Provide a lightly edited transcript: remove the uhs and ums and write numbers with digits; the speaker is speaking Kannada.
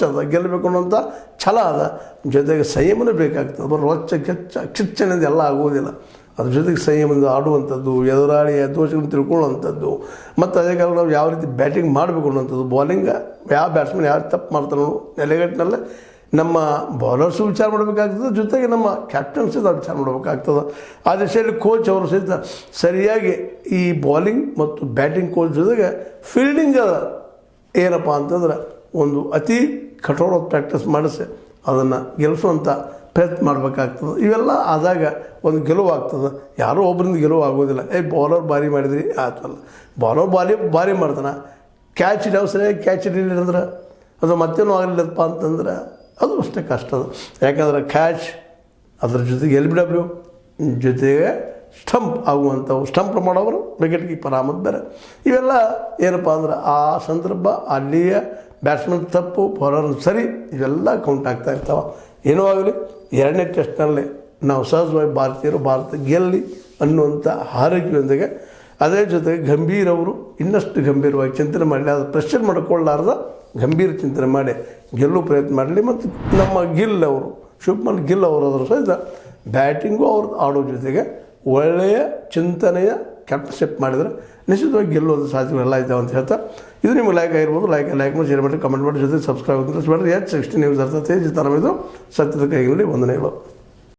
ಅದ ಗೆಲ್ಲಬೇಕು ಅನ್ನೋಂಥ ಛಲ ಅದ, ಜೊತೆಗೆ ಸಂಯಮನ ಬೇಕಾಗ್ತದೆ. ಬರೋ ರೊಚ್ಚ ಕಿಚ್ಚನಿಂದ ಎಲ್ಲ ಆಗುವುದಿಲ್ಲ. ಅದ್ರ ಜೊತೆಗೆ ಸಂಯಮದಿಂದ ಆಡುವಂಥದ್ದು, ಎದುರಾಳಿಯ ದೋಷಗಳನ್ನು ತಿಳ್ಕೊಳ್ಳುವಂಥದ್ದು, ಮತ್ತು ಅದೇ ಕಾಲ ನಾವು ಯಾವ ರೀತಿ ಬ್ಯಾಟಿಂಗ್ ಮಾಡಬೇಕು ಅನ್ನೋಂಥದ್ದು. ಬಾಲಿಂಗ್ ಯಾವ ಬ್ಯಾಟ್ಸ್ಮನ್ ಯಾವ ತಪ್ಪು ಮಾಡ್ತಾನೋ ನೆಲೆಗಟ್ಟಿನಲ್ಲೇ ನಮ್ಮ ಬೌಲರ್ಸು ವಿಚಾರ ಮಾಡಬೇಕಾಗ್ತದೆ, ಜೊತೆಗೆ ನಮ್ಮ ಕ್ಯಾಪ್ಟನ್ ಸಹಿತ ವಿಚಾರ ಮಾಡಬೇಕಾಗ್ತದೆ. ಆ ದಿಶೆಯಲ್ಲಿ ಕೋಚ್ ಅವರು ಸಹಿತ ಸರಿಯಾಗಿ ಈ ಬಾಲಿಂಗ್ ಮತ್ತು ಬ್ಯಾಟಿಂಗ್ ಕೋಚ್ ಜೊತೆಗೆ ಫೀಲ್ಡಿಂಗ್ ಏನಪ್ಪ ಅಂತಂದ್ರೆ ಒಂದು ಅತಿ ಕಠೋರವಾದ ಪ್ರಾಕ್ಟೀಸ್ ಮಾಡಿಸಿ ಅದನ್ನು ಗೆಲ್ಲಿಸುವಂಥ ಪ್ರಯತ್ನ ಮಾಡಬೇಕಾಗ್ತದೆ. ಇವೆಲ್ಲ ಆದಾಗ ಒಂದು ಗೆಲುವು ಆಗ್ತದೆ. ಯಾರೋ ಒಬ್ಬರಿಂದ ಗೆಲುವು ಆಗೋದಿಲ್ಲ. ಬೌಲರ್ ಭಾರಿ ಮಾಡಿದ್ರಿ ಆಯ್ತಲ್ಲ, ಬೌಲರ್ ಭಾರಿ ಮಾಡ್ತಾನೆ, ಕ್ಯಾಚ್ ಹಿಡಿಯೋ ಸರಿಯಾಗಿ ಕ್ಯಾಚ್ ಹಿಡಿಲಿಲ್ಲ ಅಂದ್ರೆ ಅದು ಮತ್ತೇನೂ ಆಗಲಿಲ್ಲಪ್ಪ ಅಂತಂದ್ರೆ ಅದು ಅಷ್ಟೇ ಕಷ್ಟ ಅದು. ಯಾಕಂದ್ರೆ ಕ್ಯಾಚ್ ಅದ್ರ ಜೊತೆಗೆ LBW ಜೊತೆಗೆ ಸ್ಟಂಪ್ ಆಗುವಂಥವು, ಸ್ಟಂಪ್ ಮಾಡೋರು ವಿಕೆಟ್ ಕೀಪರ್ ಆಮದು ಬೇರೆ. ಇವೆಲ್ಲ ಏನಪ್ಪ ಅಂದ್ರೆ ಆ ಸಂದರ್ಭ ಅಲ್ಲಿಯ ಬ್ಯಾಟ್ಸ್ಮನ್ ತಪ್ಪು, ಬೌಲರ್ ಸರಿ, ಇವೆಲ್ಲ ಕೌಂಟ್ ಆಗ್ತಾ ಇರ್ತಾವೆ. ಏನೂ ಆಗಲಿ 2ನೇ ಟೆಸ್ಟ್ನಲ್ಲಿ ನಾವು ಸಹಜವಾಗಿ ಭಾರತೀಯರು ಭಾರತ ಗೆಲ್ಲಿ ಅನ್ನುವಂಥ ಹಾರೈಕೆಯೊಂದಿಗೆ ಅದೇ ಜೊತೆಗೆ ಗಂಭೀರ್ ಅವರು ಇನ್ನಷ್ಟು ಗಂಭೀರವಾಗಿ ಚಿಂತನೆ ಮಾಡಲಿ, ಅದು ಪ್ರೆಷರ್ ಮಾಡಿಕೊಳ್ಳಾರ್ದ ಗಂಭೀರ ಚಿಂತನೆ ಮಾಡಿ ಗೆಲ್ಲುವ ಪ್ರಯತ್ನ ಮಾಡಲಿ. ಮತ್ತು ನಮ್ಮ ಗಿಲ್ ಅವರು, ಶುಭ್ಮನ್ ಗಿಲ್ ಅವರು ಅದರ ಸಹಿತ ಬ್ಯಾಟಿಂಗು ಅವ್ರು ಆಡೋ ಜೊತೆಗೆ ಒಳ್ಳೆಯ ಚಿಂತನೆಯ ಕ್ಯಾಪ್ಟನ್ಶಿಪ್ ಮಾಡಿದರೆ ನಿಶ್ಚಿತವಾಗಿ ಗೆಲ್ಲೋದು ಸಾಧ್ಯವೆಲ್ಲ ಇದ್ದಾವೆ ಅಂತ ಹೇಳ್ತಾ, ಇದು ನಿಮಗೆ ಲೈಕ್ ಆಗಿರ್ಬೋದು. ಲೈಕ್ ಮಾಡಿ, ಶೇರ್ ಮಾಡಿ, ಕಮೆಂಟ್ ಮಾಡಿ, ಜೊತೆಗೆ ಸಬ್ಸ್ಕ್ರೈಬ್ ಮಾಡಿರಿ. H16 ನ್ಯೂಸ್ ಅರ್ಥ ತೇಜಿತಾರಮಿದು ಸತ್ಯದ ಕೈಗಳಲ್ಲಿ ವಂದನೆಗಳು.